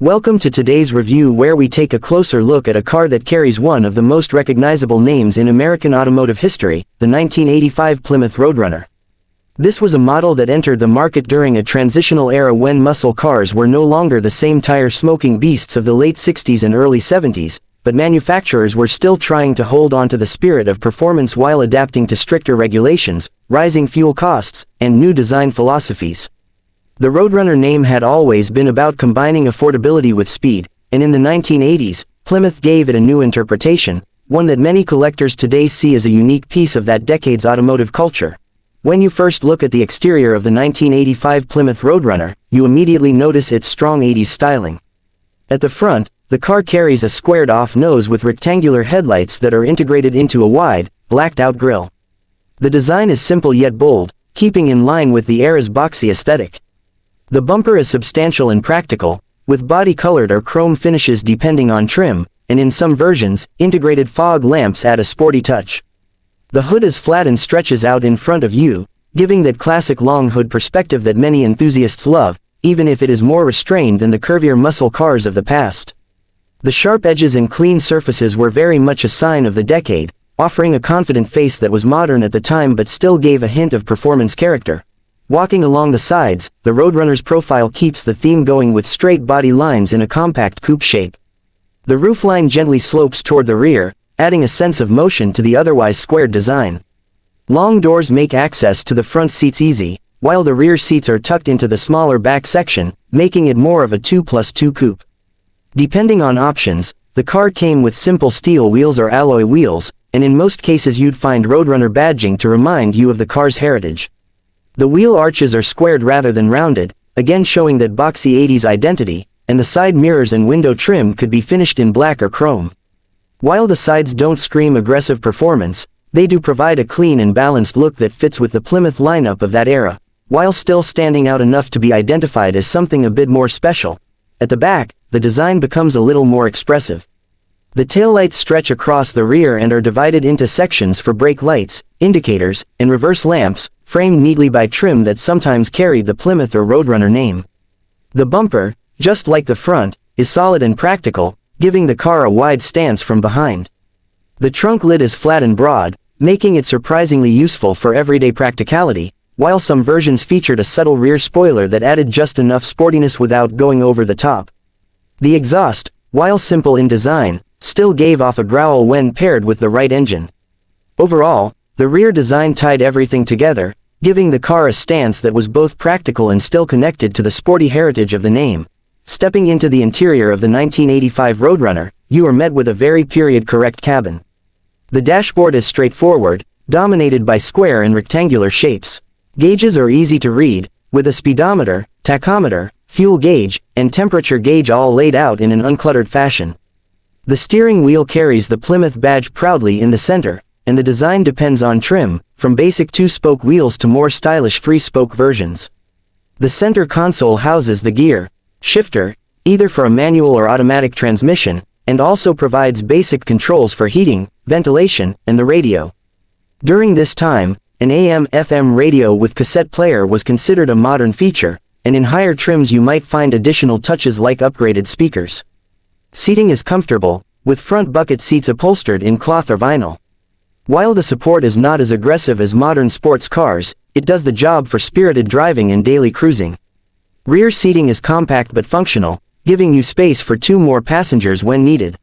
Welcome to today's review where we take a closer look at a car that carries one of the most recognizable names in American automotive history, the 1985 Plymouth Roadrunner. This was a model that entered the market during a transitional era when muscle cars were no longer the same tire-smoking beasts of the late 60s and early 70s, but manufacturers were still trying to hold on to the spirit of performance while adapting to stricter regulations, rising fuel costs, and new design philosophies. The Roadrunner name had always been about combining affordability with speed, and in the 1980s, Plymouth gave it a new interpretation, one that many collectors today see as a unique piece of that decade's automotive culture. When you first look at the exterior of the 1985 Plymouth Roadrunner, you immediately notice its strong 80s styling. At the front, the car carries a squared-off nose with rectangular headlights that are integrated into a wide, blacked-out grille. The design is simple yet bold, keeping in line with the era's boxy aesthetic. The bumper is substantial and practical, with body-colored or chrome finishes depending on trim, and in some versions, integrated fog lamps add a sporty touch. The hood is flat and stretches out in front of you, giving that classic long hood perspective that many enthusiasts love, even if it is more restrained than the curvier muscle cars of the past. The sharp edges and clean surfaces were very much a sign of the decade, offering a confident face that was modern at the time but still gave a hint of performance character. Walking along the sides, the Roadrunner's profile keeps the theme going with straight body lines in a compact coupe shape. The roofline gently slopes toward the rear, adding a sense of motion to the otherwise squared design. Long doors make access to the front seats easy, while the rear seats are tucked into the smaller back section, making it more of a 2+2 coupe. Depending on options, the car came with simple steel wheels or alloy wheels, and in most cases you'd find Roadrunner badging to remind you of the car's heritage. The wheel arches are squared rather than rounded, again showing that boxy 80s identity, and the side mirrors and window trim could be finished in black or chrome. While the sides don't scream aggressive performance, they do provide a clean and balanced look that fits with the Plymouth lineup of that era, while still standing out enough to be identified as something a bit more special. At the back, the design becomes a little more expressive. The taillights stretch across the rear and are divided into sections for brake lights, indicators, and reverse lamps, framed neatly by trim that sometimes carried the Plymouth or Roadrunner name. The bumper, just like the front, is solid and practical, giving the car a wide stance from behind. The trunk lid is flat and broad, making it surprisingly useful for everyday practicality, while some versions featured a subtle rear spoiler that added just enough sportiness without going over the top. The exhaust, while simple in design, still gave off a growl when paired with the right engine. Overall, the rear design tied everything together, giving the car a stance that was both practical and still connected to the sporty heritage of the name. Stepping into the interior of the 1985 Roadrunner, you are met with a very period-correct cabin. The dashboard is straightforward, dominated by square and rectangular shapes. Gauges are easy to read, with a speedometer, tachometer, fuel gauge, and temperature gauge all laid out in an uncluttered fashion. The steering wheel carries the Plymouth badge proudly in the center, and the design depends on trim, from basic two-spoke wheels to more stylish three-spoke versions. The center console houses the gear shifter, either for a manual or automatic transmission, and also provides basic controls for heating, ventilation, and the radio. During this time, an AM/FM radio with cassette player was considered a modern feature, and in higher trims you might find additional touches like upgraded speakers. Seating is comfortable, with front bucket seats upholstered in cloth or vinyl. While the support is not as aggressive as modern sports cars, it does the job for spirited driving and daily cruising. Rear seating is compact but functional, giving you space for 2 more passengers when needed.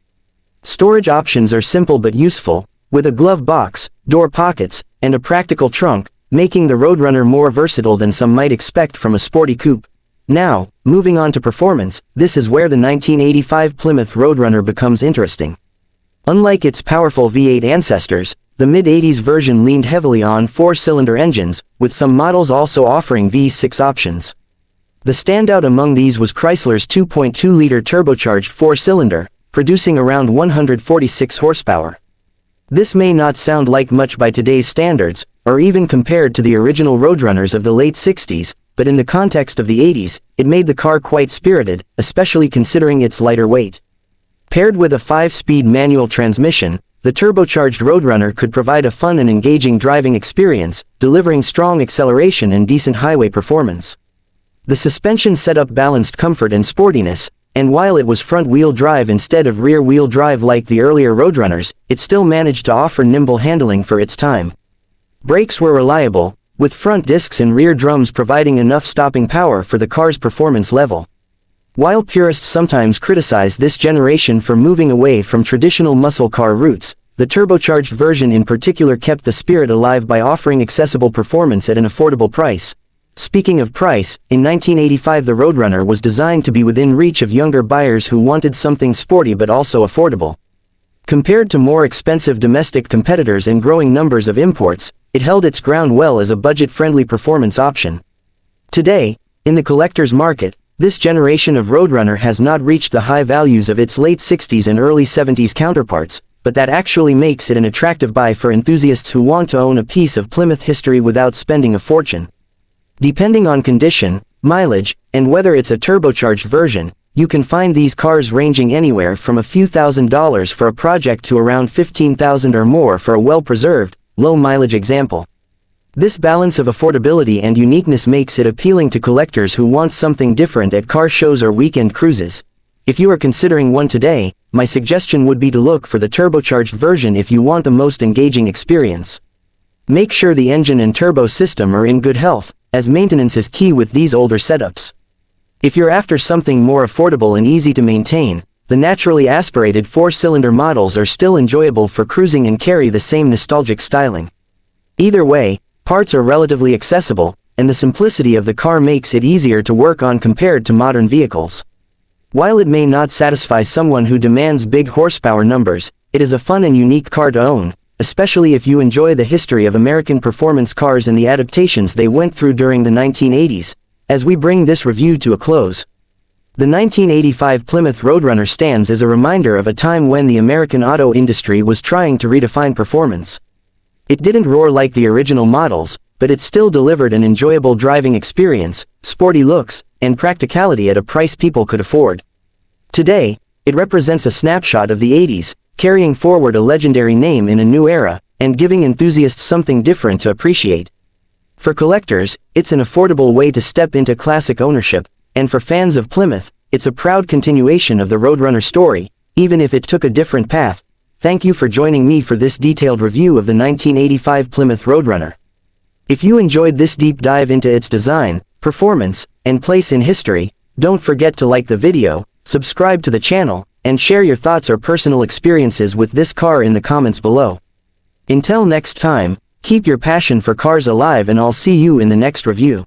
Storage options are simple but useful, with a glove box, door pockets, and a practical trunk, making the Roadrunner more versatile than some might expect from a sporty coupe. Now, moving on to performance, this is where the 1985 Plymouth Roadrunner becomes interesting. Unlike its powerful V8 ancestors, the mid-80s version leaned heavily on 4-cylinder engines, with some models also offering V6 options. The standout among these was Chrysler's 2.2-liter turbocharged 4-cylinder, producing around 146 horsepower. This may not sound like much by today's standards, or even compared to the original Roadrunners of the late 60s, but in the context of the 80s, it made the car quite spirited, especially considering its lighter weight. Paired with a 5-speed manual transmission, the turbocharged Roadrunner could provide a fun and engaging driving experience, delivering strong acceleration and decent highway performance. The suspension setup balanced comfort and sportiness, and while it was front-wheel drive instead of rear-wheel drive like the earlier Roadrunners, it still managed to offer nimble handling for its time. Brakes were reliable, with front discs and rear drums providing enough stopping power for the car's performance level. While purists sometimes criticize this generation for moving away from traditional muscle car roots, the turbocharged version in particular kept the spirit alive by offering accessible performance at an affordable price. Speaking of price, in 1985 the Roadrunner was designed to be within reach of younger buyers who wanted something sporty but also affordable. Compared to more expensive domestic competitors and growing numbers of imports, it held its ground well as a budget-friendly performance option. Today, in the collector's market, this generation of Roadrunner has not reached the high values of its late 60s and early 70s counterparts, but that actually makes it an attractive buy for enthusiasts who want to own a piece of Plymouth history without spending a fortune. Depending on condition, mileage, and whether it's a turbocharged version, you can find these cars ranging anywhere from a few $1,000s for a project to around $15,000 or more for a well-preserved, low-mileage example. This balance of affordability and uniqueness makes it appealing to collectors who want something different at car shows or weekend cruises. If you are considering one today, my suggestion would be to look for the turbocharged version if you want the most engaging experience. Make sure the engine and turbo system are in good health, as maintenance is key with these older setups. If you're after something more affordable and easy to maintain, the naturally aspirated 4-cylinder models are still enjoyable for cruising and carry the same nostalgic styling. Either way, parts are relatively accessible, and the simplicity of the car makes it easier to work on compared to modern vehicles. While it may not satisfy someone who demands big horsepower numbers, it is a fun and unique car to own, especially if you enjoy the history of American performance cars and the adaptations they went through during the 1980s. As we bring this review to a close, the 1985 Plymouth Roadrunner stands as a reminder of a time when the American auto industry was trying to redefine performance. It didn't roar like the original models, but it still delivered an enjoyable driving experience, sporty looks, and practicality at a price people could afford. Today, it represents a snapshot of the 80s, carrying forward a legendary name in a new era, and giving enthusiasts something different to appreciate. For collectors, it's an affordable way to step into classic ownership, and for fans of Plymouth, it's a proud continuation of the Roadrunner story, even if it took a different path. Thank you for joining me for this detailed review of the 1985 Plymouth Roadrunner. If you enjoyed this deep dive into its design, performance, and place in history, don't forget to like the video, subscribe to the channel, and share your thoughts or personal experiences with this car in the comments below. Until next time, keep your passion for cars alive and I'll see you in the next review.